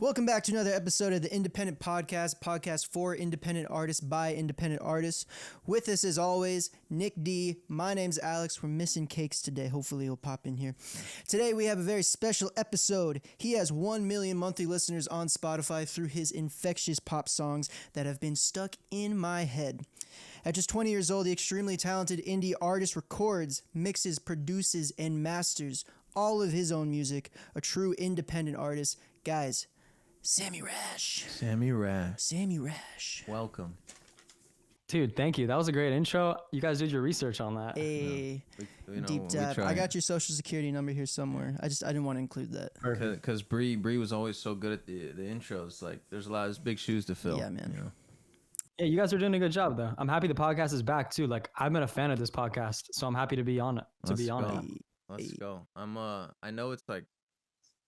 Welcome back to another episode of the Independent podcast for independent artists by independent artists. With us, as always, Nick D. My name's Alex. We're missing Cakes today. Hopefully he'll pop in here. Today we have a very special episode. He has 1 million monthly listeners on Spotify through his infectious pop songs that have been stuck in my head. At just 20 years old, the extremely talented indie artist records, mixes, produces, and masters all of his own music. A true independent artist. Guys, Sammy Rash. Sammy Rash. Sammy Rash. Welcome. Dude, thank you. That was a great intro. You guys did your research on that. Hey, deep dive. I got your social security number here somewhere. I didn't want to include that. Because Bree was always so good at the intros. Like, there's a lot of big shoes to fill. Yeah, man. You know? Yeah, you guys are doing a good job, though. I'm happy the podcast is back, too. Like, I've been a fan of this podcast, so I'm happy to be on it. Let's go. I know it's like,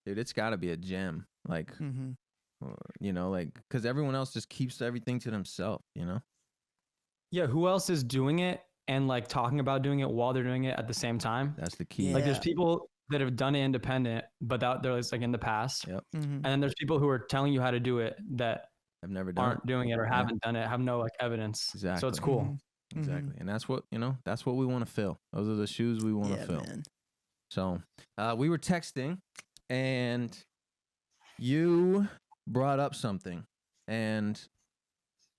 dude, it's got to be a gem. Like, you know, like, because everyone else just keeps everything to themselves, you know? Yeah, who else is doing it and, like, talking about doing it while they're doing it at the same time? That's the key. Yeah. Like, there's people that have done it independent, but they're like in the past. Yep. And then there's people who are telling you how to do it that I've never done aren't doing it or haven't done it, have no, like, evidence. Exactly. So it's cool. Exactly. And that's what, you know, that's what we want to fill. Those are the shoes we want to fill. Man. So we were texting and you brought up something and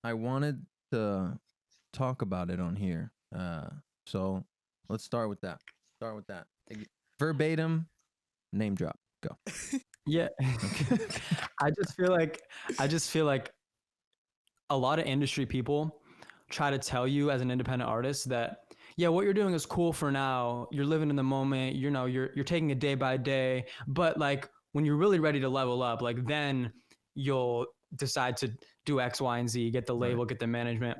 I wanted to talk about it on here. So let's start with that. Verbatim name drop. Go. Yeah. I just feel like a lot of industry people try to tell you as an independent artist that, yeah, what you're doing is cool for now. You're living in the moment, you know, you're taking it day by day, but like when you're really ready to level up, like then you'll decide to do X, Y, and Z, get the label, get the management,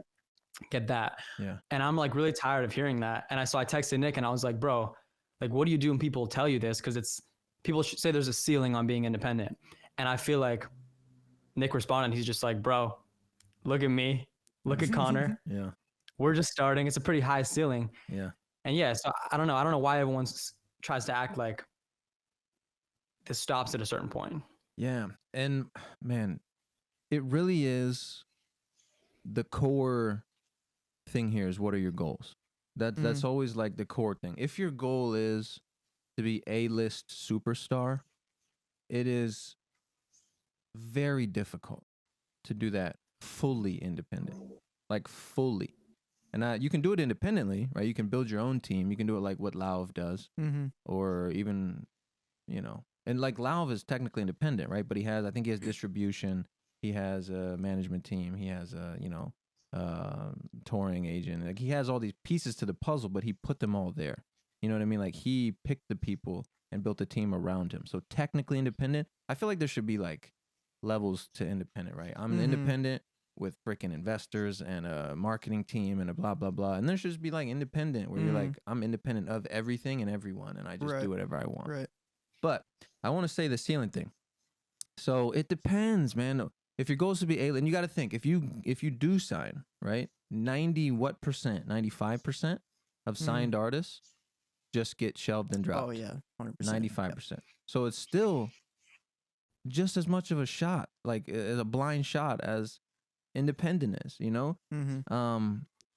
get that. Yeah. And I'm like really tired of hearing that. And I texted Nick and I was like, bro, like, what do you do when people tell you this? Cause people say there's a ceiling on being independent. And I feel like Nick responded, he's just like, bro, look at me, look at Connor. Yeah. We're just starting. It's a pretty high ceiling. Yeah. And yeah, so I don't know why everyone tries to act like this stops at a certain point. Yeah. And man, it really is the core thing here is what are your goals? That's always like the core thing. If your goal is to be A-list superstar, it is very difficult to do that fully independent, like fully. And you can do it independently, right? You can build your own team. You can do it like what Lauv does, or even, you know, and like Lauv is technically independent, right? But I think he has distribution. He has a management team. He has a, you know, touring agent. Like he has all these pieces to the puzzle, but he put them all there. You know what I mean? Like he picked the people and built a team around him. So technically independent. I feel like there should be like levels to independent, right? I'm independent with freaking investors and a marketing team and a blah, blah, blah. And there should just be like independent where you're like, I'm independent of everything and everyone. And I just do whatever I want. Right. But I want to say the ceiling thing. So it depends, man. If your goal is to be and you got to think, if you do sign, right, 95% of signed artists just get shelved and dropped. Oh, yeah. 100%. 95%. Yep. So it's still just as much of a shot, like a blind shot as independent is, you know?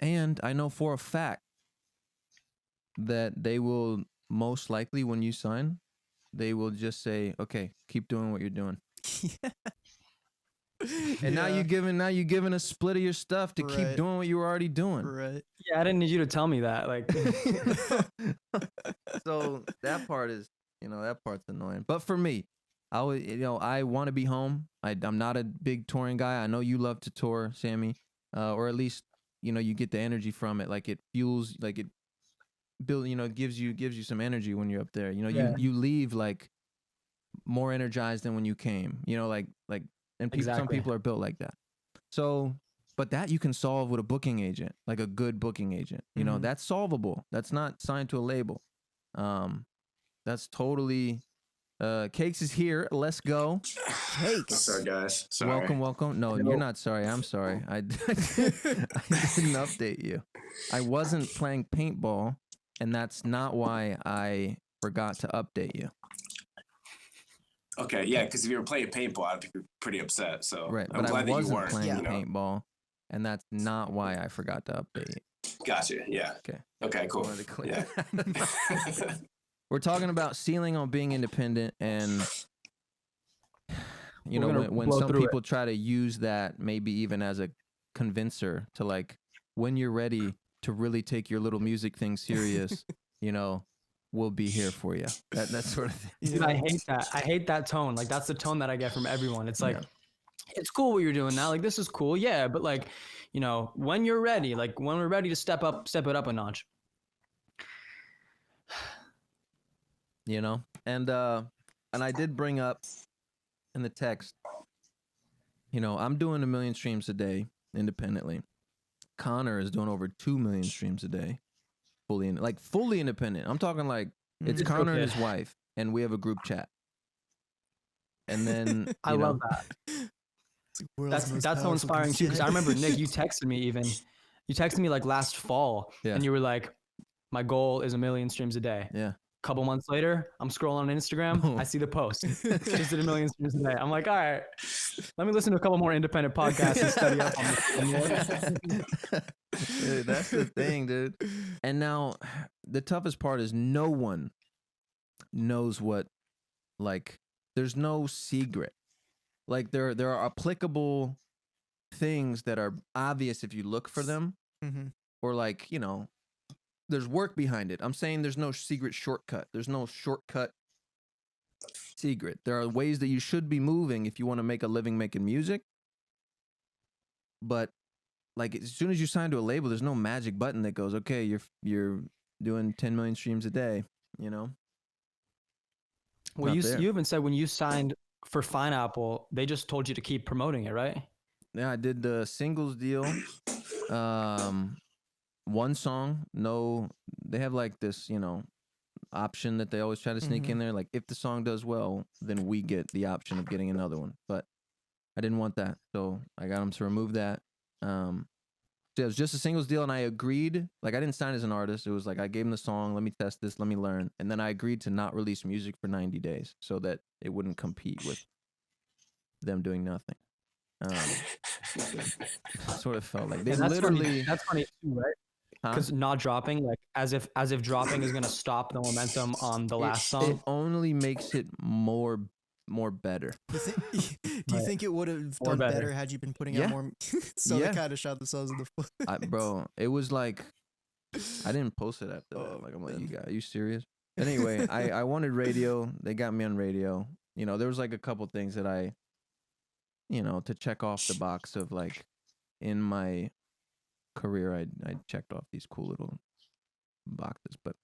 And I know for a fact that they will most likely, when you sign, they will just say, okay, keep doing what you're doing. And now you're giving a split of your stuff to keep doing what you were already doing. Right. Yeah, I didn't need you to tell me that. Like, so that part is, you know, that part's annoying. But for me, I want to be home. I'm not a big touring guy. I know you love to tour, Sammy, or at least, you know, you get the energy from it. Like it fuels, like it build, you know, it gives you some energy when you're up there. You know, you leave like more energized than when you came. You know, like, and some people are built like that. So, but that you can solve with a booking agent, like a good booking agent. You know, that's solvable. That's not signed to a label. That's totally. Cakes is here. Let's go. Cakes. Sorry, guys. Sorry. Welcome. No, you're not sorry. I'm sorry. I didn't update you. I wasn't playing paintball, and that's not why I forgot to update you. Okay, yeah, because if you were playing paintball, I'd be pretty upset. So Right, I'm but I glad that you wasn't weren't. playing You know? paintball, and that's not why I forgot to update. Gotcha. Yeah. Okay. Okay. Cool. Wanted to clear Yeah. that. We're talking about ceiling on being independent, and you We're know gonna when blow some through it. people try to use that maybe even as a convincer to like when you're ready to really take your little music thing serious, you know, we'll be here for you. That sort of thing. Dude, I hate that. I hate that tone. Like that's the tone that I get from everyone. It's like, Yeah. it's cool what you're doing now. Like this is cool, yeah. But like, you know, when you're ready, like when we're ready to step it up a notch. You know, and I did bring up in the text, you know, I'm doing 1 million streams a day independently. Connor is doing over 2 million streams a day, fully independent. I'm talking like it's It's Connor okay. and his wife, and we have a group chat. And then I love that. That's so inspiring too. Because I remember Nick, you texted me like last fall, Yeah. and you were like, "My goal is 1 million streams a day." Yeah. Couple months later, I'm scrolling on Instagram. I see the post. Just did 1 million streams a day. I'm like, all right, let me listen to a couple more independent podcasts and study up on this. Dude, that's the thing, dude. And now the toughest part is no one knows what, like, there's no secret. Like there are applicable things that are obvious if you look for them, or like, you know, there's work behind it. I'm saying there's no secret shortcut. There's no shortcut secret. There are ways that you should be moving if you want to make a living making music. But like as soon as you sign to a label, there's no magic button that goes, okay, you're doing 10 million streams a day, you know? Well, you even said when you signed for Fine Apple, they just told you to keep promoting it, right? Yeah, I did the singles deal. One song, no, they have like this, you know, option that they always try to sneak in there. Like if the song does well, then we get the option of getting another one. But I didn't want that, so I got them to remove that. So it was just a singles deal, and I agreed. Like I didn't sign as an artist. It was like I gave them the song, let me test this, let me learn, and then I agreed to not release music for 90 days so that it wouldn't compete with them doing nothing. Sort of felt like they literally. That's funny too, right? Because not dropping, like as if dropping is gonna stop the momentum on the last song. It only makes it more better. Do you think it would have done better had you been putting out more? So they kind of shot themselves in the foot. Bro, it was like I didn't post it after that. Like I'm like, are you serious? Anyway, I wanted radio. They got me on radio. You know, there was like a couple things that I, you know, to check off the box of like in my career, I checked off these cool little boxes, but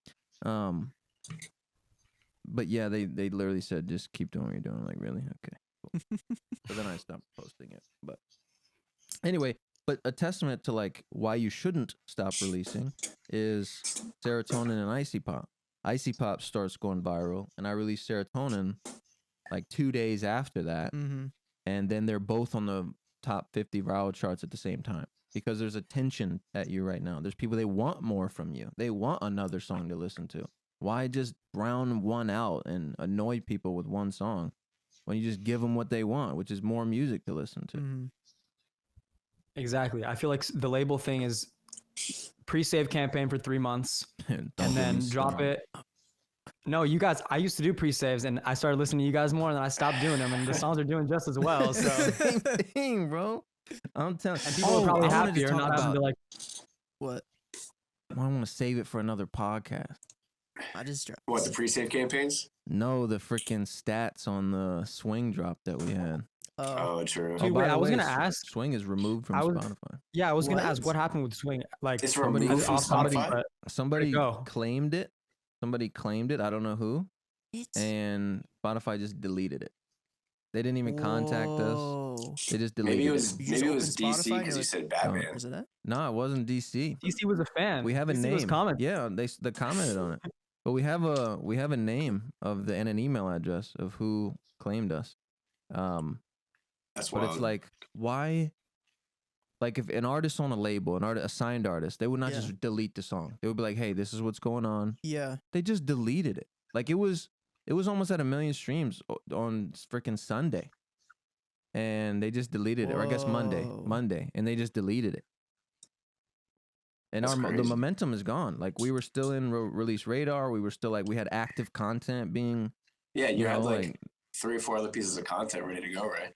yeah, they literally said just keep doing what you're doing. I'm like, really? Okay, cool. So then I stopped posting it. But anyway, but a testament to like why you shouldn't stop releasing is Serotonin and Icy Pop. Icy Pop starts going viral, and I released Serotonin like 2 days after that, and then they're both on the top 50 viral charts at the same time. Because there's attention at you right now. There's people, they want more from you. They want another song to listen to. Why just drown one out and annoy people with one song when you just give them what they want, which is more music to listen to? Exactly. I feel like the label thing is pre-save campaign for 3 months and then drop it. No, you guys, I used to do pre-saves and I started listening to you guys more and then I stopped doing them and the songs are doing just as well. So same thing, bro. I'm telling you. And people are probably happier not having to like. What? I want to save it for another podcast. I just dropped. What, the pre-save campaigns? No, the freaking stats on the swing drop that we had. Oh, true. Dude, wait, I was gonna ask. Swing is removed from Spotify. Yeah, I was gonna ask what happened with Swing. Like it's removed from Spotify. Somebody claimed it. Somebody claimed it. I don't know who. And Spotify just deleted it. They didn't even contact us. They just deleted it. Maybe it was DC because you said Batman. Was it that? No, it wasn't DC. DC was a fan. We have a DC name. Yeah, they commented on it. But we have a name and an email address of who claimed us. That's but it's like, why? Like if an artist on a label, a signed artist, they would not just delete the song. They would be like, hey, this is what's going on. Yeah. They just deleted it. Like it was It was almost at 1 million streams on freaking Sunday. And they just deleted it, or I guess Monday, and they just deleted it. And the momentum is gone. Like, we were still in release radar. We were still like, we had active content being. Yeah, you had like 3 or 4 other pieces of content ready to go, right?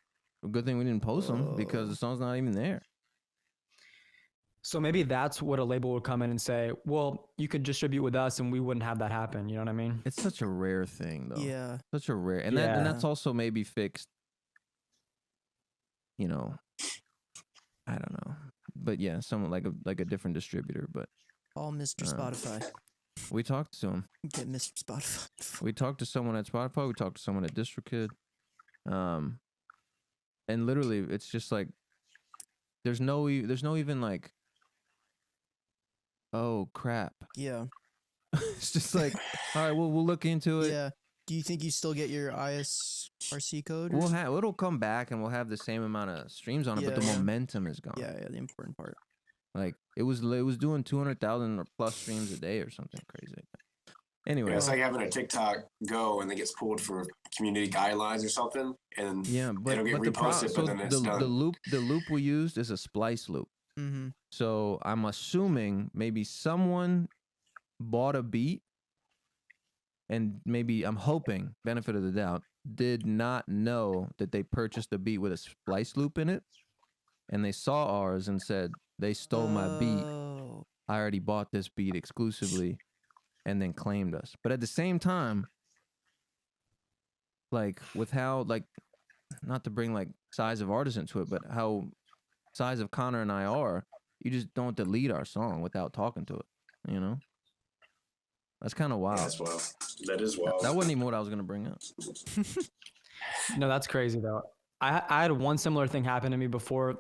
Good thing we didn't post them because the song's not even there. So maybe that's what a label would come in and say, well, you could distribute with us and we wouldn't have that happen. You know what I mean? It's such a rare thing, though. Yeah. Such a rare. And that's also maybe fixed, you know, I don't know. But yeah, someone like a different distributor. But all Mr. Spotify. We talked to him. Get Mr. Spotify. We talked to someone at Spotify. We talked to someone at DistroKid. And literally, it's just like, there's no even like, oh crap. Yeah. It's just like, all right, we'll look into it. Yeah. Do you think you still get your ISRC code? It'll come back and we'll have the same amount of streams on it, but the momentum is gone. Yeah, the important part. Like, it was doing 200,000 or plus streams a day or something crazy. Anyway, it's like having a TikTok go and it gets pulled for community guidelines or something, and it'll get reposted. But then it's done. The loop we used is a splice loop. Mm-hmm. So I'm assuming maybe someone bought a beat, and maybe, I'm hoping, benefit of the doubt, did not know that they purchased a beat with a splice loop in it, and they saw ours and said, they stole my beat. I already bought this beat exclusively, and then claimed us. But at the same time, like, with how, like, not to bring like size of artist into it, but how size of Connor and I are, you just don't delete our song without talking to it, you know? That's kind of wild. That's wild. That is wild. That wasn't even what I was going to bring up. No, that's crazy though. I had one similar thing happen to me before,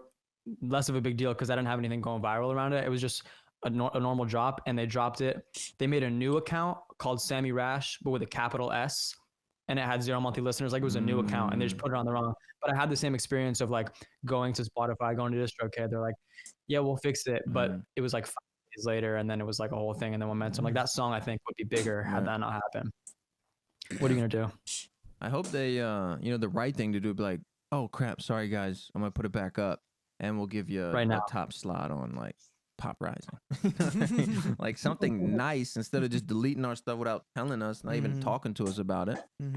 less of a big deal because I didn't have anything going viral around it. It was just a normal drop, and they dropped it. They made a new account called Sammy Rash, but with a capital S, and it had 0 monthly listeners. Like, it was a new account, and they just put it on the wrong. But I had the same experience of like going to Spotify, going to DistroKid. They're like, yeah, we'll fix it. But it was like 5 days later, and then it was like a whole thing, and then momentum. Like, that song I think would be bigger had that not happened. What are you gonna do? I hope they, the right thing to do would be like, oh crap, sorry guys, I'm gonna put it back up, and we'll give you a top slot on like Pop Rising. You know what I mean? Like, something nice instead of just deleting our stuff without telling us, not even talking to us about it. Yeah,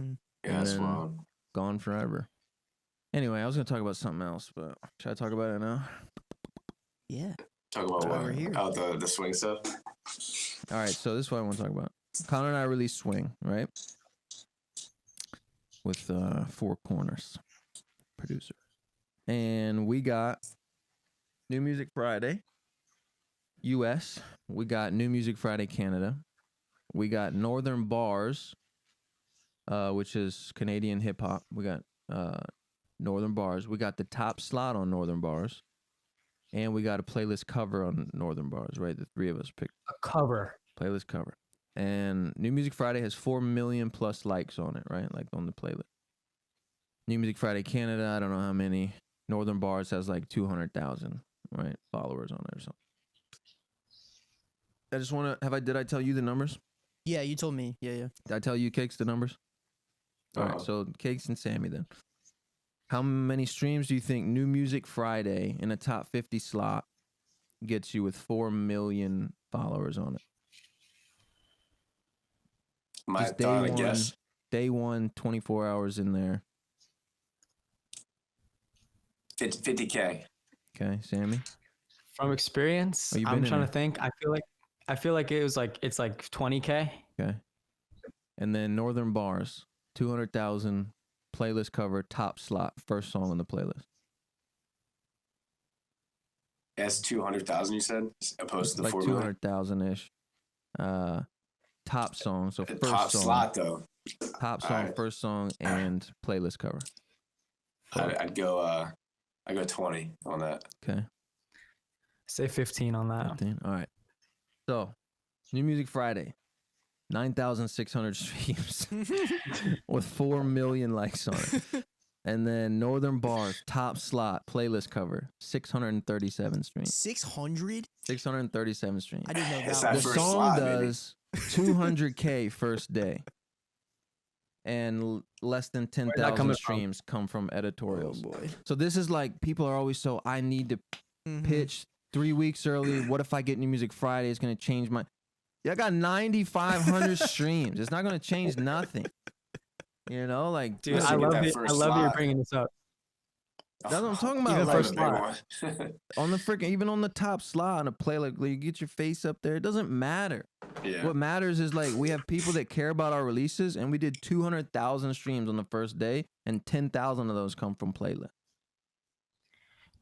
that's wild. Gone forever. Anyway, I was gonna talk about something else, but should I talk about it now? Yeah. Talk about what? Over here. Oh, the swing stuff. All right, so this is what I want to talk about. Connor and I released Swing, right? With 4 Corners producer, and we got New Music Friday US. We got New Music Friday Canada. We got Northern Bars, which is Canadian hip hop. We got Northern Bars. We got the top slot on Northern Bars, and we got a playlist cover on Northern Bars. Right, the 3 of us picked A cover. Playlist cover. And New Music Friday has 4 million plus likes on it, right? Like, on the playlist. New Music Friday Canada, I don't know how many. Northern Bars has like 200,000, right, followers on it or something. I just want to, did I tell you the numbers? Yeah, you told me. Yeah. Did I tell you, Cakes, the numbers? All right, so Cakes and Sammy then. How many streams do you think New Music Friday in a top 50 slot gets you with 4 million followers on it? My Just thought, I guess. Day 1, 24 hours in there. 50K. Okay, Sammy? From experience, I'm trying to think. I feel like it's like 20K. Okay. And then Northern Bars, 200,000, playlist cover, top slot, first song on the playlist. That's 200,000, you said, opposed to the like 4 million? 200,000-ish. Top song, so first top song. slot, though. Top song, first song, and playlist cover. I'd go 20 on that. Okay. Say 15 on that. 15. All right. So, New Music Friday, 9,600 streams with 4 million likes on it. And then Northern Bars, top slot, playlist cover, 637 streams. 600? 637 streams. I didn't know that. It's that The first song slot, does 200K first day. and less than that 10,000 coming from? streams come from editorials. Oh boy. So this is like, people are always so, I need to pitch 3 weeks early. What if I get New Music Friday? It's going to change my... Yeah, I got 9,500 streams. It's not going to change nothing. You know, like... Dude, Unless I you get love that it. first I love you're slot. bringing this up. That's what I'm talking about. Even Like, first slot. on the freaking, even on the top slot on a play, like you get your face up there. It doesn't matter. Yeah. What matters is like we have people that care about our releases, and we did 200,000 streams on the first day, and 10,000 of those come from playlists.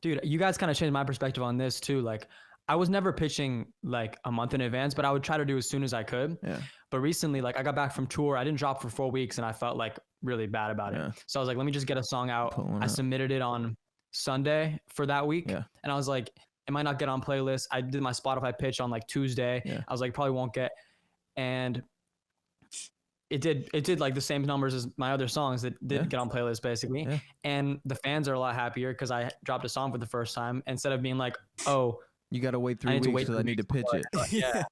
Dude, you guys kind of changed my perspective on this too. Like, I was never pitching like a month in advance, but I would try to do as soon as I could. Yeah. But recently, like I got back from tour, I didn't drop for 4 weeks, and I felt like really bad about Yeah. it. So I was like, let me just get a song out. Put one I out. submitted it on Sunday for that week, Yeah. and I was like, it might not get on playlist. I did my Spotify pitch on like Tuesday. Yeah. I was like, probably won't get, and it did like the same numbers as my other songs that didn't Yeah. get on playlist basically. Yeah. And the fans are a lot happier because I dropped a song for the first time instead of being like, oh, You got to wait I 3 need to weeks wait because I 3 need to pitch weeks it. yeah.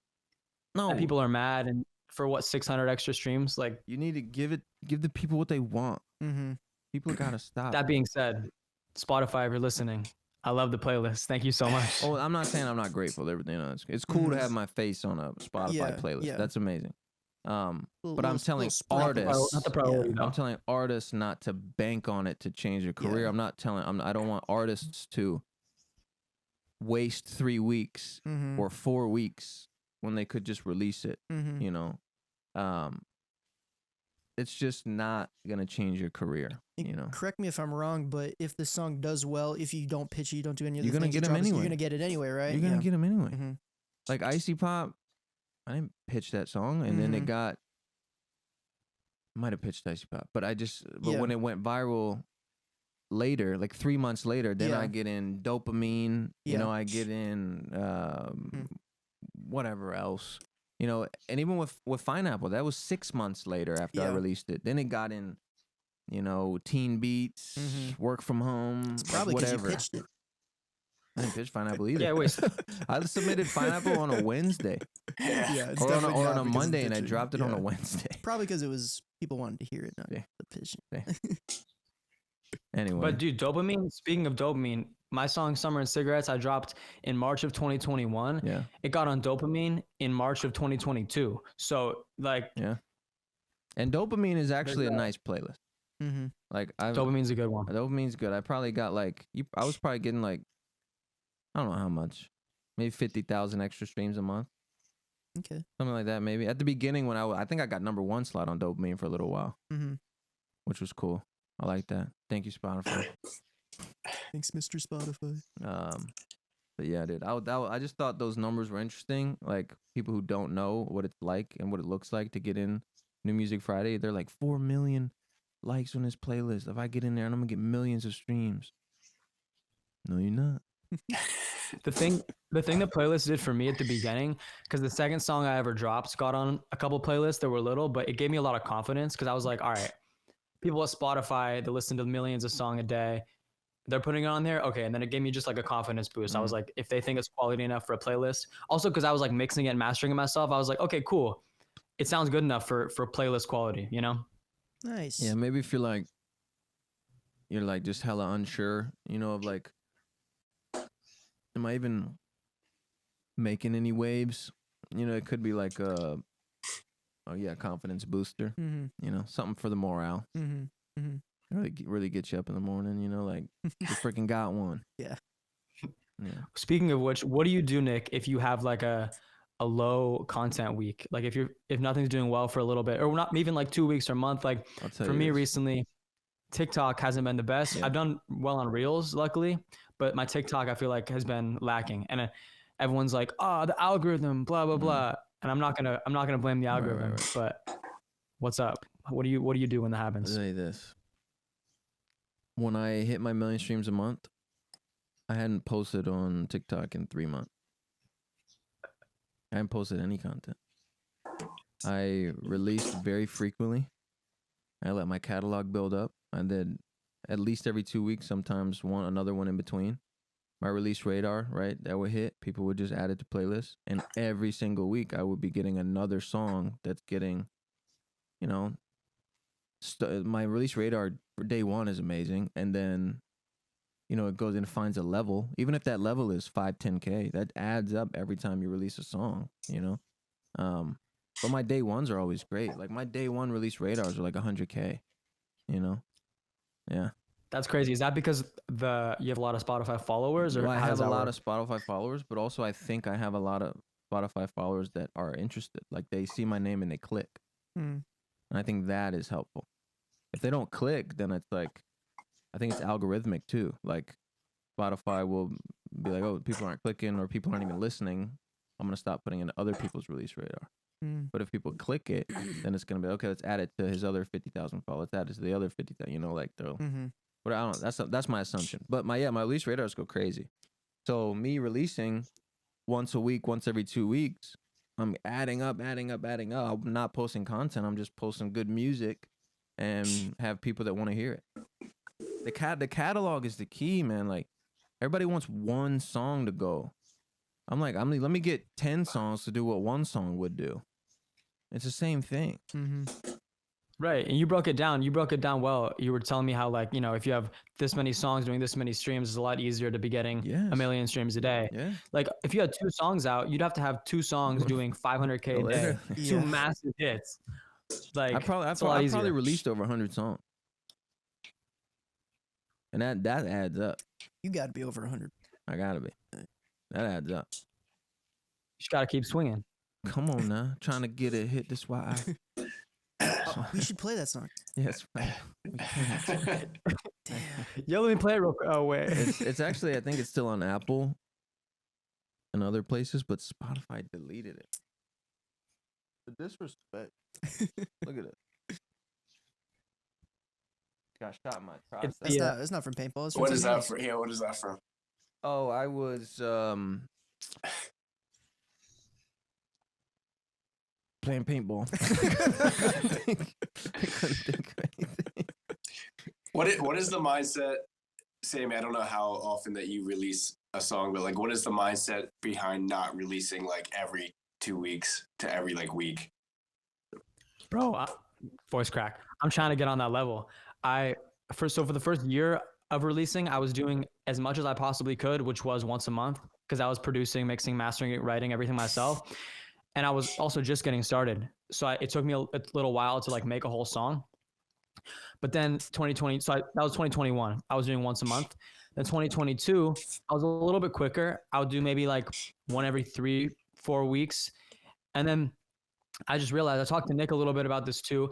No, And people are mad and for what 600 extra streams. Like, you need to give the people what they want. Mm-hmm. People got to stop. that being said, Spotify, if you're listening, I love the playlist. Thank you so much. Oh, I'm not saying I'm not grateful to everything. No, it's cool to have my face on a Spotify Yeah, playlist. yeah. That's amazing. But I'm Little telling sprinkle. artists, Not the priority, though. I'm telling artists not to bank on it to change their career. Yeah. I don't want artists to waste 3 weeks Mm-hmm. or 4 weeks when they could just release it. Mm-hmm. You know, it's just not gonna change your career. You know, Correct me if I'm wrong, but if the song does well, if you don't pitch it, you don't do any other You're gonna things, you get 'em drop it, anyway. You're gonna get it anyway, right? you're gonna get them anyway. Mm-hmm. Like Icy Pop, I didn't pitch that song, and then it Mhm. got. Might have pitched Icy Pop, but Yeah. when it went viral later, like 3 months later, then Yeah. I get in Dopamine. You Yeah. know, I get in whatever else. You know, and even with Pineapple, that was 6 months later after I Yeah. released it. Then it got in, you know, Teen Beats, Mhm. Work From Home, It's probably because you whatever. pitched it. I didn't pitch Pineapple either. Yeah, wait. I submitted Pineapple on a Wednesday Yeah. It's or on definitely a not because of Monday, and I pitching. dropped it on Yeah. a Wednesday. Probably because it was people wanted to hear it, not Yeah. the pitching. Anyway, But dude, Dopamine, speaking of Dopamine, my song Summer and Cigarettes I dropped in March of 2021. yeah, It got on Dopamine in March of 2022. So like and Dopamine is actually a nice playlist. Mm-hmm. Like Dopamine's a good one. Dopamine's good. I probably got like I was probably getting like, I don't know how much, maybe 50,000 extra streams a month, Okay. something like that. Maybe at the beginning when I think I got #1 slot on Dopamine for a little while, Mm-hmm. which was cool. I like that. Thank you, Spotify. Thanks, Mr. Spotify. But yeah, dude, I just thought those numbers were interesting. Like people who don't know what it's like and what it looks like to get in New Music Friday, they're like 4 million likes on this playlist. If I get in there, and I'm gonna get millions of streams. No, you're not. The thing the playlist did for me at the beginning, because the second song I ever dropped got on a couple playlists that were little, but it gave me a lot of confidence because I was like, all right, people at Spotify, they listen to millions of songs a day. They're putting it on there. Okay. And then it gave me just like a confidence boost. I was like, if they think it's quality enough for a playlist. Also, because I was like mixing it and mastering it myself, I was like, okay, cool. It sounds good enough for playlist quality, you know? Nice. Yeah, maybe if you're like just hella unsure, you know, of like, am I even making any waves? You know, it could be like confidence booster. Mm-hmm. You know, something for the morale. Mm-hmm. Mm-hmm. Really get you up in the morning. You know, like you freaking got one. Yeah. Yeah. Speaking of which, what do you do, Nick, if you have like a low content week? Like if nothing's doing well for a little bit, or not even like 2 weeks or a month, like I'll tell for you me this. recently, TikTok hasn't been the best. Yeah. I've done well on Reels, luckily, but my TikTok I feel like has been lacking. And everyone's like, "Oh, the algorithm, blah blah blah," and I'm not gonna blame the algorithm. right. But what's up? What do you do when that I'll happens? tell you this. When I hit my 1 million streams a month, I hadn't posted on TikTok in 3 months. I hadn't posted any content. I released very frequently. I let my catalog build up. I did at least every 2 weeks, sometimes another one in between. My release radar, right, that would hit. People would just add it to playlists. And every single week, I would be getting another song that's getting, you know, my release radar for day one is amazing, and then it goes and finds a level. Even if that level is 5-10K, that adds up every time you release a song. But my day ones are always great. Like my day one release radars are like 100K. Yeah. That's crazy. Is that because you have a lot of Spotify followers, or well, I have a lot work? of Spotify followers, but also I think I have a lot of Spotify followers that are interested. Like they see my name and they click. And I think that is helpful. If they don't click, then it's like, I think it's algorithmic too. Like Spotify will be like, oh, people aren't clicking or people aren't even listening. I'm going to stop putting in other people's release radar. But if people click it, then it's going to be, okay, let's add it to his other 50,000 followers. Let's add it to the other 50,000, like they'll, but I don't know. That's my assumption. But my release radars go crazy. So me releasing once a week, once every 2 weeks, I'm adding up. I'm not posting content. I'm just posting good music and have people that want to hear it. The catalog is the key, man. Like everybody wants one song to go. I'm like, let me get 10 songs to do what one song would do. It's the same thing. Right. And you broke it down. Well. You were telling me how, like, if you have this many songs doing this many streams, it's a lot easier to be getting a million streams a day. Yeah. Like if you had 2 songs out, you'd have to have 2 songs doing 500K a day. 2 massive hits. Like I probably released over 100 songs. And that adds up. You got to be over 100. I got to be. That adds up. You just got to keep swinging. Come on now. Trying to get a hit. This why we should play that song. Yes. Damn. Yo, let me play it real quick. Oh, wait. It's actually, I think it's still on Apple and other places, but Spotify deleted it. The disrespect. Look at it. Got shot in my tricep. It's not from paintball. It's from What is that for? Yeah, what is that from? Oh, I was playing paintball. I couldn't think of anything. What is the mindset, Sammy? I don't know how often that you release a song, but like, what is the mindset behind not releasing like every 2 weeks to every like week? Bro, voice crack. I'm trying to get on that level. For the first year of releasing, I was doing as much as I possibly could, which was once a month, because I was producing, mixing, mastering, writing everything myself. And I was also just getting started. So it took me a little while to like make a whole song. But then 2020, that was 2021. I was doing once a month. Then 2022, I was a little bit quicker. I would do maybe like one every 3-4 weeks. And then I just realized, I talked to Nick a little bit about this too.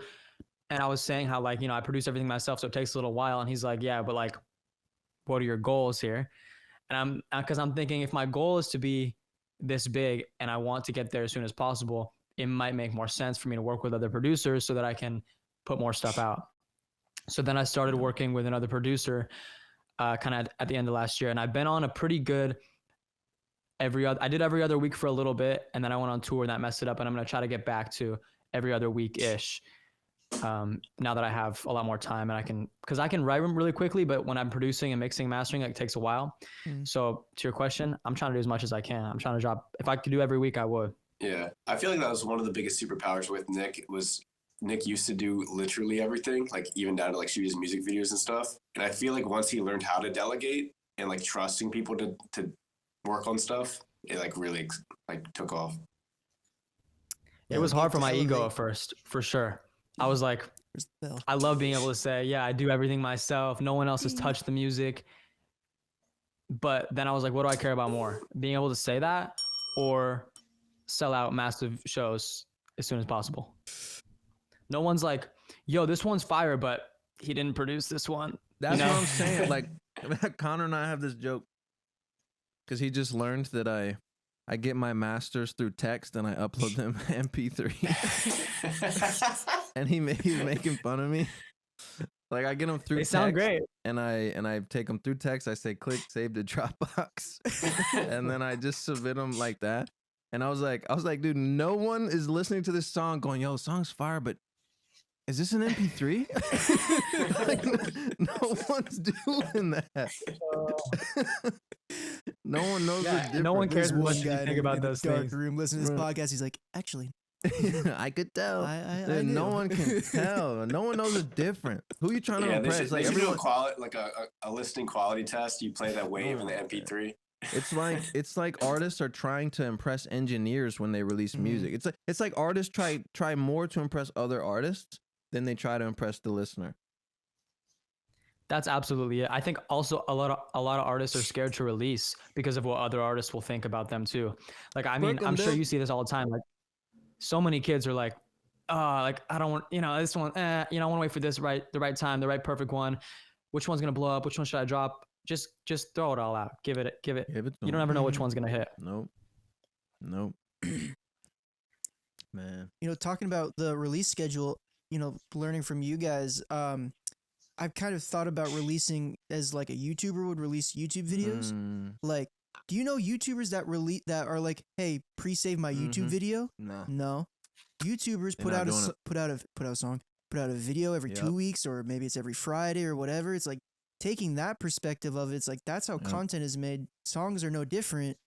And I was saying how like, I produce everything myself, so it takes a little while. And he's like, yeah, but like, what are your goals here? And because I'm thinking, if my goal is to be this big and I want to get there as soon as possible, it might make more sense for me to work with other producers so that I can put more stuff out. So then I started working with another producer kind of at the end of last year. And I've been on a pretty good I did every other week for a little bit, and then I went on tour and that messed it up. And I'm going to try to get back to every other week-ish. Now that I have a lot more time, and because I can write them really quickly, but when I'm producing and mixing, mastering, it takes a while. So to your question, I'm trying to do as much as I can. I'm trying to drop. If I could do every week, I would. Yeah. I feel like that was one of the biggest superpowers with Nick. Nick used to do literally everything, like even down to like shoot his music videos and stuff. And I feel like once he learned how to delegate and like trusting people to work on stuff, it like really like took off. It was hard for my ego at first, for sure. I was like, I love being able to say, yeah, I do everything myself. No one else has touched the music. But then I was like, what do I care about more? Being able to say that or sell out massive shows as soon as possible? No one's like, yo, this one's fire, but he didn't produce this one. That's what I'm saying. Like, Connor and I have this joke because he just learned that I get my masters through text and I upload them MP3. And he's making fun of me. Like I get them through text. They sound great. And I take them through text. I say click save to Dropbox. And then I just submit them like that. And I was like, dude, no one is listening to this song going, yo, the song's fire, but is this an MP3? Like, no one's doing that. No one knows the difference. No one cares what you think about those dark things. Room, listen to this podcast. He's like, actually, I could tell. I No knew. one can tell. No one knows it's different. Who you trying to Yeah, impress? they Like should do everyone. a listening quality test. You play that wave in the Oh, MP3. it's like artists are trying to impress engineers when they release Mhm. music. It's like artists try more to impress other artists than they try to impress the listener. That's absolutely it. I think also a lot of artists are scared to release because of what other artists will think about them too. Like, I mean, Break 'em, I'm sure dude. you see this all the time. Like, so many kids are like, like I don't want, this one, I want to wait for the right time, the right perfect one. Which one's gonna blow up? Which one should I drop? Just throw it all out. Give it. Give it to You don't 'em. ever know which Mhm. one's gonna hit. Nope. Man. Talking about the release schedule, learning from you guys, I've kind of thought about releasing as like a YouTuber would release YouTube videos. Like, do you know YouTubers that are like, hey, pre-save my YouTube Mhm. video? Nah. No. YouTubers They're put not out doing it. put out a video every Yep. 2 weeks, or maybe it's every Friday or whatever. It's like taking that perspective of it's like that's how Yep. content is made. Songs are no different.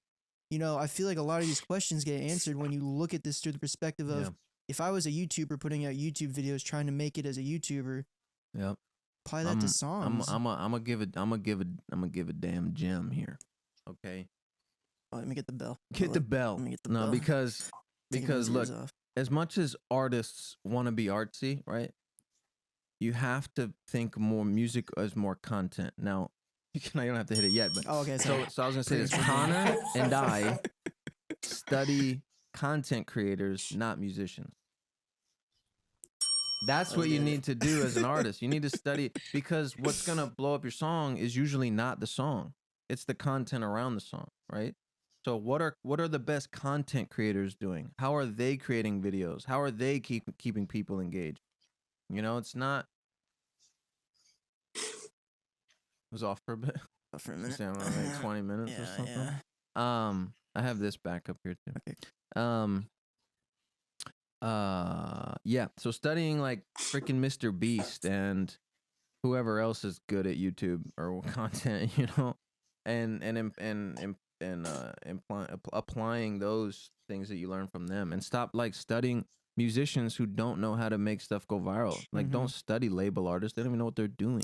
I feel like a lot of these questions get answered when you look at this through the perspective of Yeah. if I was a YouTuber putting out YouTube videos trying to make it as a YouTuber, Yep. apply that to songs. I'm gonna give a damn gem here. Okay. Oh, let me get the bell. Get the bell. Let me get the No, bell. because Taking those look, ears off. as much as artists want to be artsy, right? You have to think more music as more content. Now, you don't have to hit it yet, but Oh, okay. so I was gonna say this: Connor and I study content creators, not musicians. That's what you need to do as an artist. You need to study, because what's gonna blow up your song is usually not the song; it's the content around the song, right? So what are the best content creators doing? How are they creating videos? How are they keeping people engaged? It's not. It was off for a bit. For a minute. Say, I don't know, like 20 minutes or Yeah, something. yeah. I have this back up here too. Okay. Yeah. So studying like freaking Mr. Beast and whoever else is good at YouTube or content, and applying those things that you learn from them, and stop like studying musicians who don't know how to make stuff go viral. Like, Mhm. don't study label artists; they don't even know what they're doing.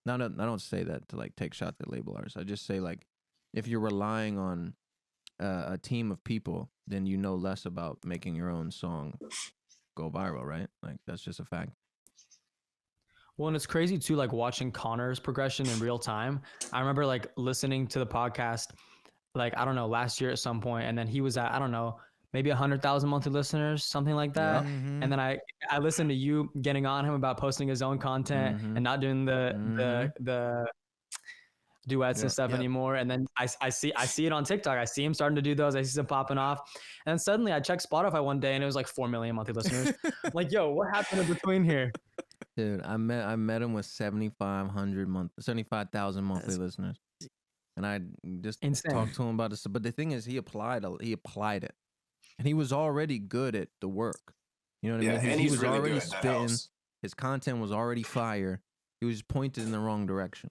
No, I don't say that to like take shots at label artists. I just say, like, if you're relying on a team of people, then you know less about making your own song go viral, right? Like, that's just a fact. Well, and it's crazy too, like watching Connor's progression in real time. I remember like listening to the podcast, like, I don't know, last year at some point, and then he was at, I don't know, maybe 100,000 monthly listeners, something like that. Mhm. And then I listened to you getting on him about posting his own content Mhm. and not doing the duets Yeah. and stuff Yep. anymore. And then I see it on TikTok. I see him starting to do those. I see them popping off. And then suddenly I checked Spotify one day and it was like 4 million monthly listeners. I'm like, yo, what happened in between here? Dude, I met him with 75,000 monthly listeners, and I just Insane. talked to him about this. But the thing is, he applied it, and he was already good at the work. You know what I mean? and He he's was really already good. That spitting. helps. His content was already fire. He was pointed in the wrong direction.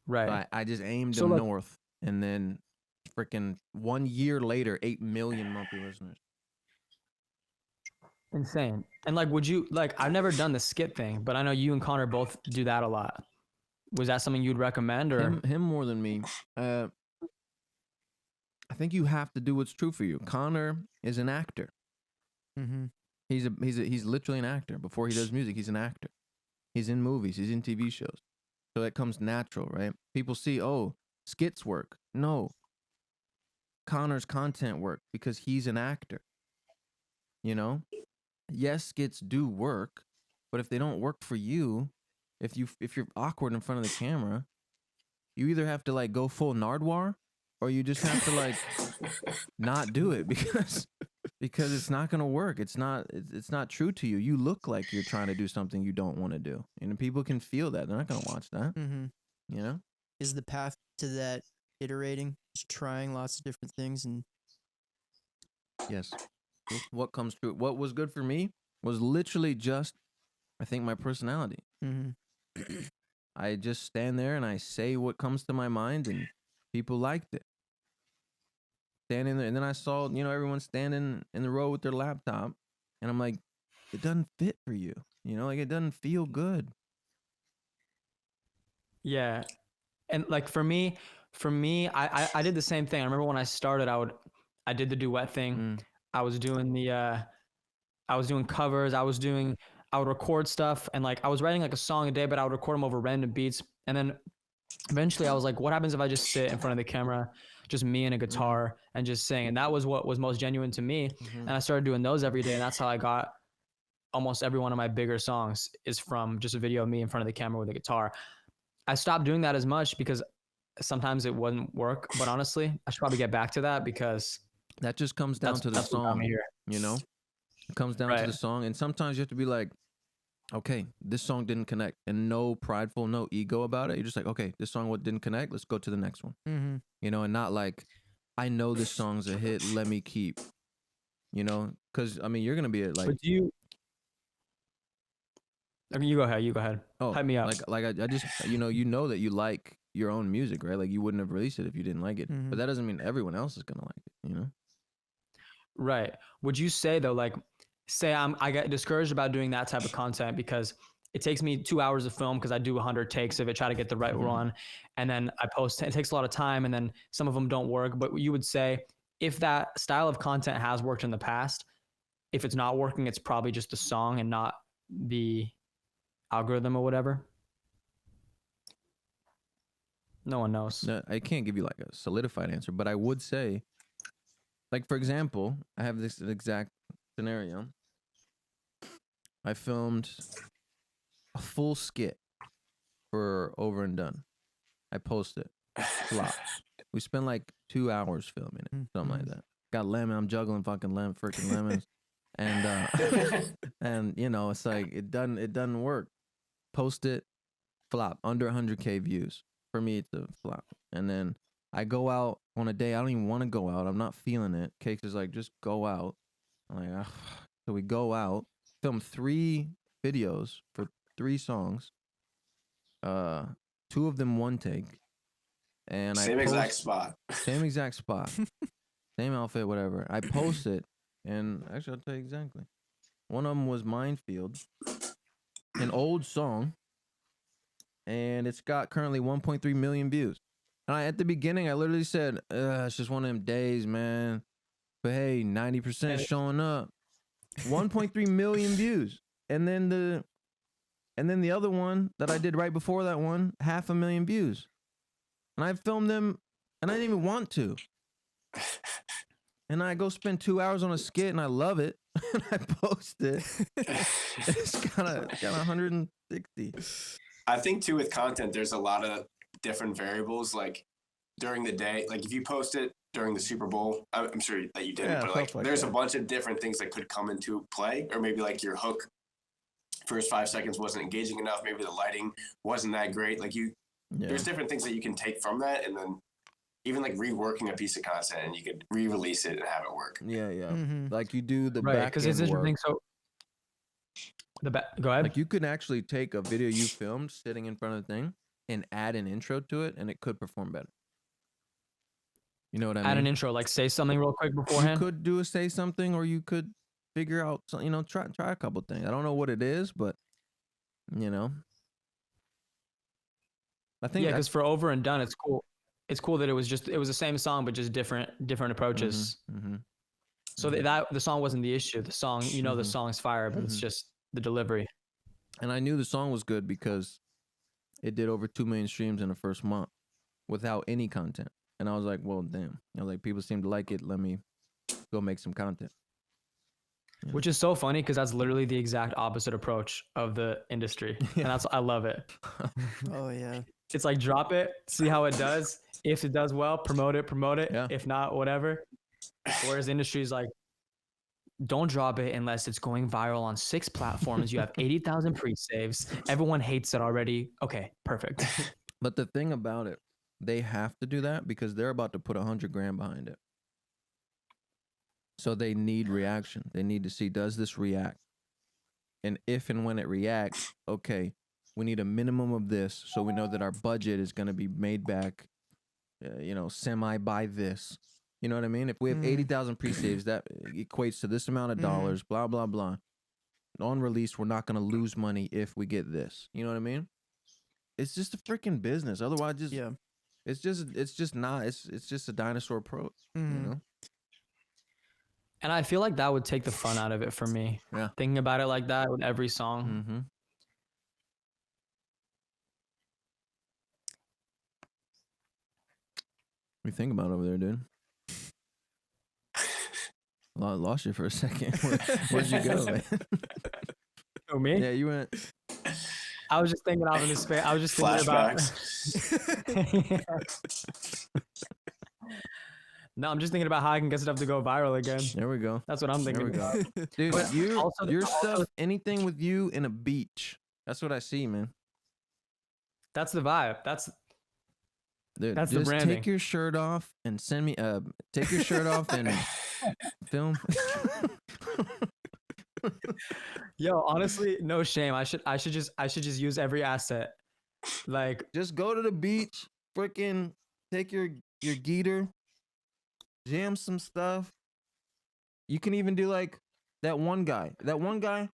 Right. So I just aimed So, him like- north, and then freaking 1 year later, 8 million monthly listeners. Insane. And like, would you like, I've never done the skit thing, but I know you and Connor both do that a lot. Was that something you'd recommend, or? Him more than me. I think you have to do what's true for you. Connor is an actor. Mhm. He's literally an actor. Before he does music, he's an actor. He's in movies. He's in TV shows. So that comes natural, right? People see, oh, skits work. No. Connor's content work because he's an actor. Yes, skits do work, but if they don't work for you, if you're awkward in front of the camera, you either have to like go full Nardwar, or you just have to like not do it because it's not gonna work. It's not true to you. You look like you're trying to do something you don't want to do, and people can feel that. They're not gonna watch that. Mhm. Is the path to that iterating, just trying lots of different things, and Yes. What comes true? What was good for me was literally just, I think, my personality. Mhm. I just stand there and I say what comes to my mind, and people liked it. standing there, and then I saw, you know, everyone standing in the row with their laptop, and I'm like, it doesn't fit for you, you know, like it doesn't feel good. Yeah. And like for me, I did the same thing. I remember when I started, I did the duet thing. I was doing I was doing covers. I would record stuff, and like I was writing like a song a day, but I would record them over random beats. And then eventually I was like, what happens if I just sit in front of the camera, just me and a guitar and just sing? And that was what was most genuine to me. And I started doing those every day. And that's how I got almost every one of my bigger songs is from just a video of me in front of the camera with a guitar. I stopped doing that as much because sometimes it wouldn't work, but honestly, I should probably get back to that because That just comes down to the that's what got song, me here. you know? It comes down to the song. And sometimes you have to be like, okay, this song didn't connect, and no prideful, no ego about it. You're just like, okay, this song didn't connect. Let's go to the next one. You know, and not like, I know this song's a hit. Let me keep, you know, because I mean, you're gonna be like, But you go ahead. You go ahead. oh, hype me up. Like I just, you know that you like your own music, right? Like you wouldn't have released it if you didn't like it. But that doesn't mean everyone else is gonna like it, you know? Right. Would you say though, like, say I get discouraged about doing that type of content because it takes me 2 hours of film because I do 100 takes of it, try to get the right one, and then I post. It takes a lot of time, and then some of them don't work. But you would say if that style of content has worked in the past, if it's not working, it's probably just the song and not the algorithm or whatever. No one knows. No, I can't give you like a solidified answer, but I would say, like, for example, I have this exact scenario. I filmed a full skit for Over and Done. I posted it. Flopped. We spent like 2 hours filming it, something like that. Got lemon. I'm juggling fucking freaking lemons, and and you know, it's like it doesn't work. Post it, flop. Under 100K views. For me, it's a flop. And then I go out on a day I don't even want to go out. I'm not feeling it. Cakes is like, just go out. I'm like, ugh. So we go out, film 3 videos for 3 songs. 2 of them one take. And same exact spot. Same exact spot. Same outfit, whatever. I post it, and actually I'll tell you exactly. One of them was Minefield, an old song, and it's got currently 1.3 million views. And at the beginning, I literally said, it's just one of them days, man. But hey, 90% showing up. 1.3 million views. And then the other one that I did right before that one, 500,000 views. And I filmed them, and I didn't even want to. And I go spend 2 hours on a skit, and I love it. And I post it. It's got 160. I think too with content, there's a lot of different variables. Like during the day, like if you post it during the Super Bowl, I'm sure that you didn't, but like there's a bunch of different things that could come into play, or maybe like your hook first 5 seconds wasn't engaging enough. Maybe the lighting wasn't that great. Like there's different things that you can take from that, and then even like reworking a piece of content, and you could re-release it and have it work. Yeah. Like you do the right, because it's interesting. So go ahead. Like you could actually take a video you filmed sitting in front of the thing and add an intro to it, and it could perform better. You know what I mean? Add an intro, like say something real quick beforehand. You could do a say something, or you could figure out, try a couple things. I don't know what it is, but I think because for Over and Done, it's cool. It's cool that it was the same song, but just different approaches. So that the song wasn't the issue. The song, the song's fire, but it's just the delivery. And I knew the song was good because it did over 2 million streams in the first month without any content. And I was like, well, damn. Like people seem to like it. Let me go make some content. Yeah. Which is so funny because that's literally the exact opposite approach of the industry. And I love it. Oh, yeah. It's like drop it, see how it does. If it does well, promote it. Yeah. If not, whatever. Whereas the industry is like, don't drop it unless it's going viral on 6 platforms. You have 80,000 pre-saves. Everyone hates it already. Okay, perfect. But the thing about it, they have to do that because they're about to put $100,000 behind it. So they need reaction. They need to see, does this react? And if and when it reacts, okay, we need a minimum of this so we know that our budget is going to be made back, semi by this. You know what I mean? If we have 80,000 pre-saves, that equates to this amount of dollars, blah, blah, blah. On release, we're not going to lose money if we get this. You know what I mean? It's just a freaking business. Otherwise, it's just not. It's just a dinosaur approach. You know. And I feel like that would take the fun out of it for me. Yeah. Thinking about it like that with every song. Mm-hmm. What do you think about over there, dude? I lost you for a second. Where'd you go, man? Oh, me? Yeah, you went. I was just thinking out in the space. I was just thinking about. No, I'm just thinking about how I can get stuff to go viral again. There we go. That's what I'm thinking about. Dude, But your stuff, anything with you in a beach. That's what I see, man. That's the vibe. Dude, That's the just branding. take your shirt off and send me. Take your shirt off and film. Yo, honestly, no shame. I should just use every asset. Like, Just go to the beach, freaking take your geeter, jam some stuff. You can even do like that one guy. That one guy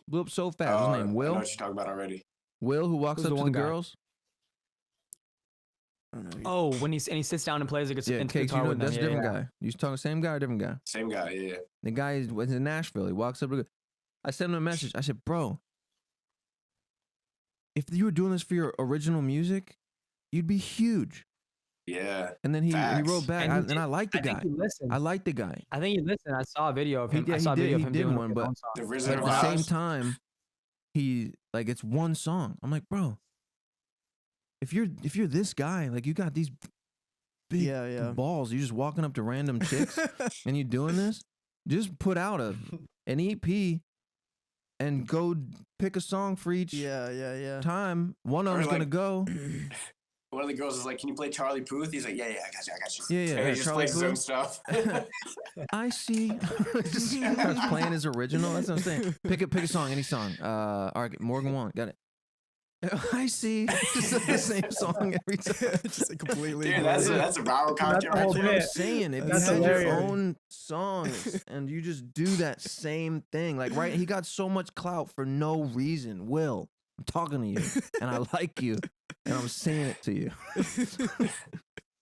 blew up so fast. His name I know Will. what you're talking about already. Will, who walks Who's up the to the one guy? girls. I don't know. oh, when he sits down and plays a Yeah, guitar Cakes, you know, with them. that's a different guy. You talking same guy or different guy? Same guy, yeah. The guy was in Nashville. He walks up to. I sent him a message. I said, "Bro, if you were doing this for your original music, you'd be huge." Yeah. And then he Facts. wrote back, And and I like the I guy. think he listened. I like the guy. I think he listened. I saw a video of him. He I saw a did- video he of him did doing one, his but- own song. The But Wizard at of the same Oz. time, it's one song. I'm like, bro, if you're this guy, like you got these big Yeah. balls, you just walking up to random chicks and you doing this, just put out an EP and go pick a song for each Yeah. time. One of Or them's gonna like- go. One of the girls is like, "Can you play Charlie Puth?" He's like, "Yeah, I got you." Yeah, And he just Charlie plays his own Puth. stuff. I see. Just starts playing his original. That's what I'm saying. Pick a song, any song. All right, Morgan Wallen, got it. I see. Just the same song every time. Just like completely. Dude, that's a viral content the right whole That's there. what I'm bit. saying. If That's you had your hilarious. own songs and you just do that same thing, like right, he got so much clout for no reason. Will, I'm talking to you, and I like you, and I'm saying it to you.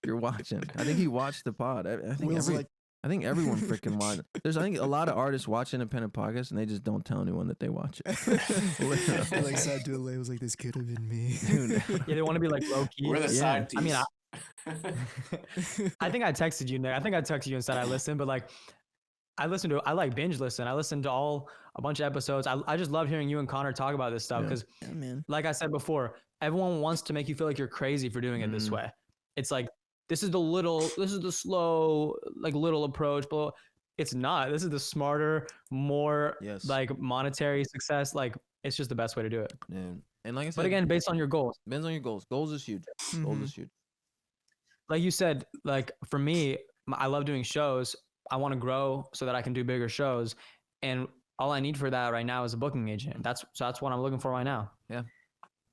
You're watching. I think he watched the pod. I think Will's like, I think everyone freaking watched. I think a lot of artists watch independent podcasts and they just don't tell anyone that they watch it. he like sat to the label, was like, this could have been me. Dude. Yeah, they want to be like low key. We're the Yeah. side piece. I mean, I think I texted you, Nick. I think I texted you and said I listened, but like, I like binge listen. I listened to a bunch of episodes. I just love hearing you and Connor talk about this stuff Yeah. because, Yeah, man. like I said before, everyone wants to make you feel like you're crazy for doing it this way. It's like, this is the slow, like little approach, but it's not. This is the smarter, more Yes. like monetary success. Like, it's just the best way to do it. And like I said, But again, based on your goals. depends on your goals. Goals is huge. Goals Mhm. is huge. Like you said, like for me, I love doing shows. I want to grow so that I can do bigger shows. And all I need for that right now is a booking agent. That's what I'm looking for right now. Yeah.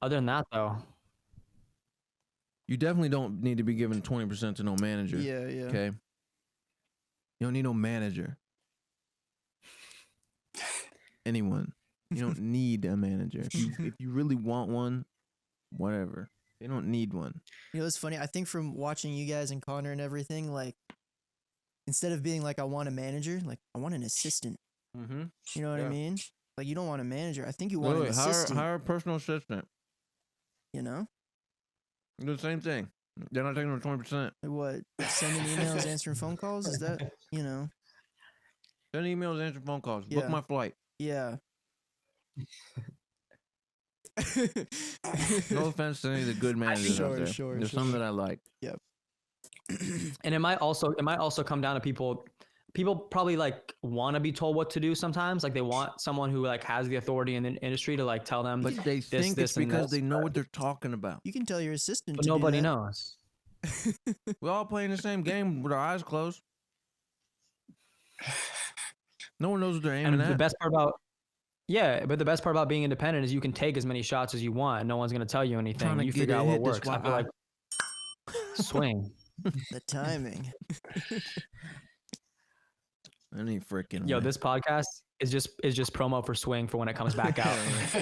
Other than that though, You definitely don't need to be giving 20% to no manager. Yeah. Okay. You don't need no manager. Anyone. You don't need a manager. If you really want one, whatever. They don't need one. You know, it's funny. I think from watching you guys and Connor and everything, like, instead of being like, I want a manager, like, I want an assistant. Mm-hmm. You know what I Yeah. mean? Like, you don't want a manager. I think you want an assistant. hire a personal assistant. You know? Do the same thing. They're not taking the 20%. Like what? Sending emails, answering phone calls? Is that, you know? Send emails, answer phone calls. Yeah. Book my flight. Yeah. No offense to any of the good managers out there. Sure, There's sure. some that I like. and it might also come down to people probably like want to be told what to do sometimes. Like they want someone who like has the authority in the industry to like tell them, But they think it's this, and because this. they know what they're talking about. You can tell your assistant but to do nobody that. knows. We're all playing the same game with our eyes closed. No one knows what they're aiming And at. the best part about being independent is you can take as many shots as you want. No one's going to tell you anything. Trying to You get figure a out what hit, that's works. why I feel like swing. The timing. Any freaking Yo, way. this podcast is just promo for Swing for when it comes back out.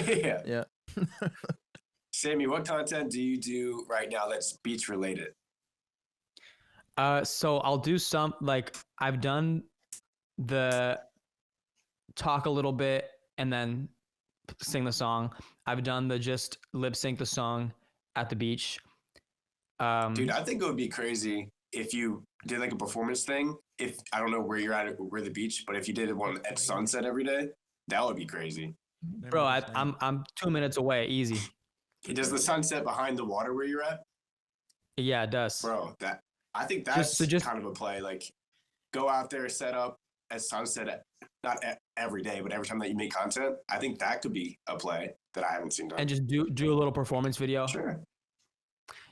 Yeah. Yeah. Sammy, what content do you do right now that's beach related? So I'll do some, like, I've done the talk a little bit and then sing the song. I've done the just lip sync the song at the beach. Dude, I think it would be crazy if you did like a performance thing. If I don't know where you're at, where the beach, but if you did one at sunset every day, that would be crazy. Bro, I'm 2 minutes away, easy. Does the sunset behind the water where you're at? Yeah, it does. Bro, I think that's Just kind of a play. Like, go out there, set up at sunset, not every day, but every time that you make content. I think that could be a play that I haven't seen done. And just do a little performance video. Sure.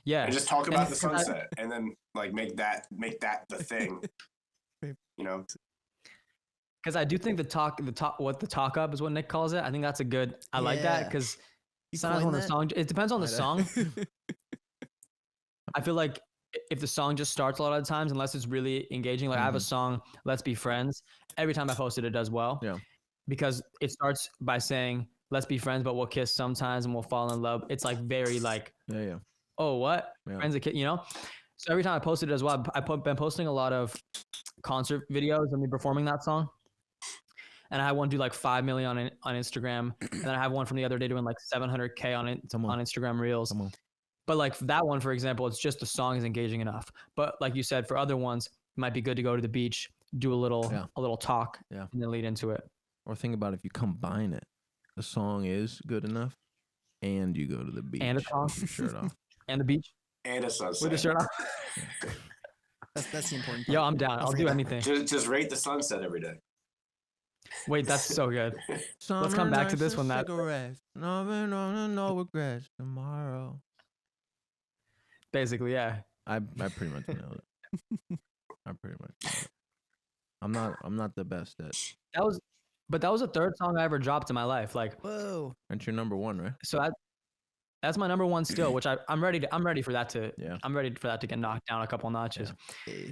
Yeah. And just talk about the sunset, and then like make that the thing. You know. Because I do think the talk up is what Nick calls it. I think that's a good. I like that because sometimes when the song, it depends on the song. I feel like if the song just starts a lot of the times, unless it's really engaging, like I have a song, "Let's Be Friends." Every time I post it, it does well. Yeah. Because it starts by saying, "Let's be friends, but we'll kiss sometimes and we'll fall in love." It's like very like, Yeah. oh, what? Yeah. Friends, a kid, you know? So every time I posted it as well, been posting a lot of concert videos of me performing that song. And I had one do like 5 million on Instagram. And then I have one from the other day doing like 700K on Instagram Reels. But like that one, for example, it's just the song is engaging enough. But like you said, for other ones, it might be good to go to the beach, do a little talk, and then lead into it. Or think about if you combine it, the song is good enough, and you go to the beach and a talk, with your shirt off, and the beach and a sunset with the shirt off. That's the important part. Yo, I'm down. I'll do anything. Just rate the sunset every day. Wait, that's so good. Let's come back to this one. No regrets tomorrow. Basically, yeah. I pretty much nailed it. I'm not the best at. That was the third song I ever dropped in my life. Like, whoa. That's your number one, right? So that's my number one still, which I'm ready for that to. Yeah. I'm ready for that to get knocked down a couple notches. Yeah.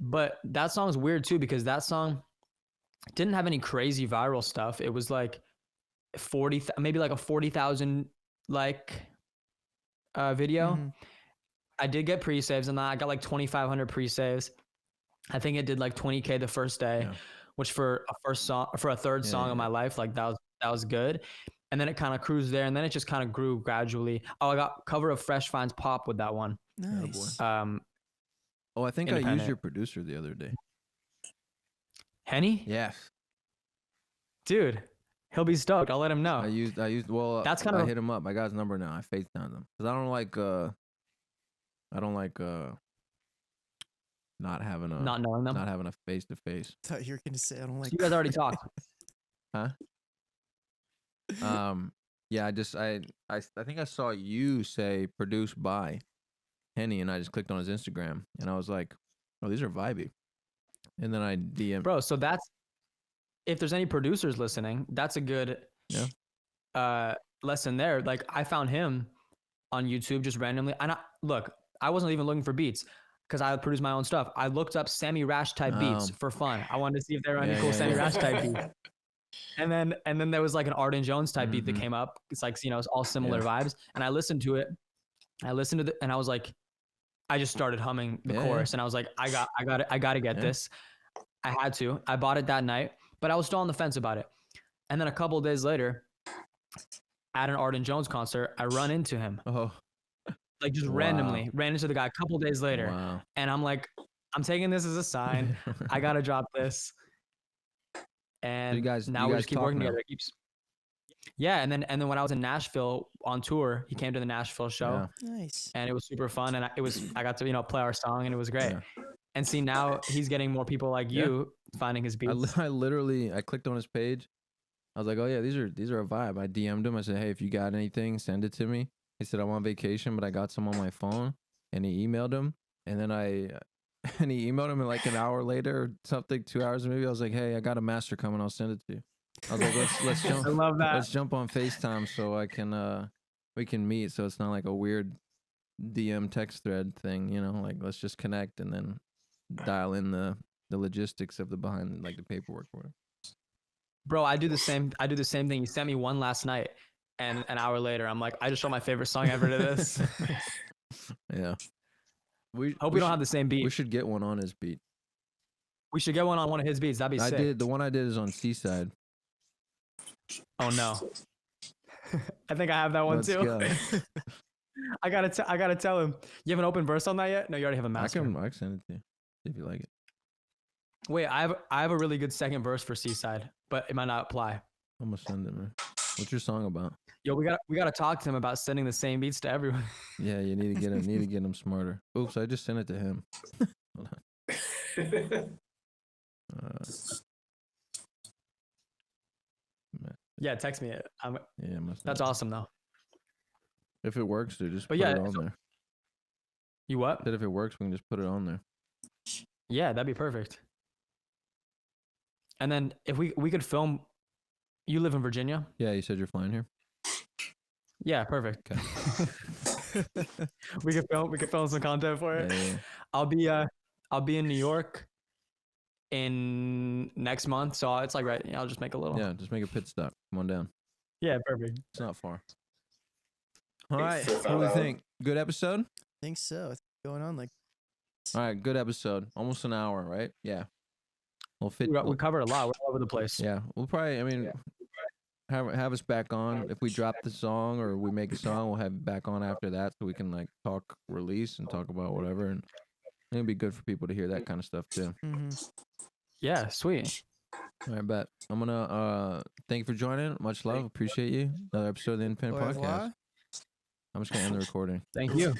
But that song's weird too because that song didn't have any crazy viral stuff. It was like maybe like a 40,000 like video. Mm-hmm. I did get pre-saves on that. I got like 2,500 pre-saves. I think it did like 20K the first day, which for a third song of my life, like that was good. And then it kind of cruised there, and then it just kind of grew gradually. Oh, I got cover of Fresh Finds Pop with that one. Nice. I think I used your producer the other day. Henny? Yes. Dude, he'll be stoked. I'll let him know. I used. Well, that's kind of. I hit him up. I got his number now. I FaceTimed him because I don't like not knowing them, not having a face to face. I thought you were gonna say I don't like. So you guys already talked, huh? Yeah. I think I saw you say produced by Henny, and I just clicked on his Instagram, and I was like, oh, these are vibey. And then I DM. Bro, so that's if there's any producers listening, that's a good lesson there. Like I found him on YouTube just randomly. And I wasn't even looking for beats because I produce my own stuff. I looked up Sammy Rash type beats for fun. I wanted to see if there were any cool Sammy Rash type beats. And then there was like an Arden Jones type beat that came up. It's like, it's all similar vibes. And I listened to it. And I was like, I just started humming the chorus and I was like, I got to get this. I had to. I bought it that night, but I was still on the fence about it. And then a couple of days later, at an Arden Jones concert, I run into him. Oh. Like just randomly ran into the guy a couple of days later. Wow. And I'm like, I'm taking this as a sign. I got to drop this. And now we just keep working together. Yeah. And then when I was in Nashville on tour, he came to the Nashville show. Yeah. Nice. And it was super fun. And I got to, play our song and it was great. Yeah. And see, now he's getting more people like you finding his beats. I clicked on his page. I was like, oh yeah, these are a vibe. I DM'd him. I said, hey, if you got anything, send it to me. He said, I'm on vacation, but I got some on my phone. And he emailed him. And then he emailed him like an hour later or something, 2 hours maybe. I was like, hey, I got a master coming. I'll send it to you. I was like, let's jump. I love that. Let's jump on FaceTime so we can meet. So it's not like a weird DM text thread thing, you know, like let's just connect and then dial in the logistics of the behind like the paperwork for it. Bro, I do the same thing. You sent me one last night, and an hour later, I'm like, I just wrote my favorite song ever to this. Yeah. Hope we don't have the same beat. We should get one on his beat. We should get one on one of his beats. That'd be sick. The one I did is on Seaside. Oh no. I think I have that one Let's too. go. I gotta tell him. You have an open verse on that yet? No, you already have a master. I can send it to you if you like it. Wait, I have a really good second verse for Seaside, but it might not apply. I'm gonna send it, man. What's your song about? Yo, we gotta talk to him about sending the same beats to everyone. Yeah, you need to get him smarter. Oops, I just sent it to him. Hold on. Yeah, text me it. Yeah, That's awesome though. If it works, dude, just But put yeah, it on there. You what? Said if it works, we can just put it on there. Yeah, that'd be perfect. And then if we could film, you live in Virginia? Yeah, you said you're flying here. Yeah, perfect. Okay. we could film some content for it. Yeah. I'll be in New York in next month, so it's like right. I'll just make a little. Yeah, just make a pit stop. Come on down. Yeah, perfect. It's not far. All right. What do we think? Good episode? I think so. Going on like. All right, good episode. Almost an hour, right? Yeah. We'll fit. We covered a lot. We're all over the place. Yeah, we'll probably. I mean, have us back on if we drop the song or we make a song. We'll have you back on after that so we can like talk release and talk about whatever. And it'd be good for people to hear that kind of stuff too. Mm-hmm. Yeah, sweet. All right, bet. I'm gonna thank you for joining. Much love. Appreciate you. Another episode of the Independent Podcast. I'm just gonna end the recording. Thank you.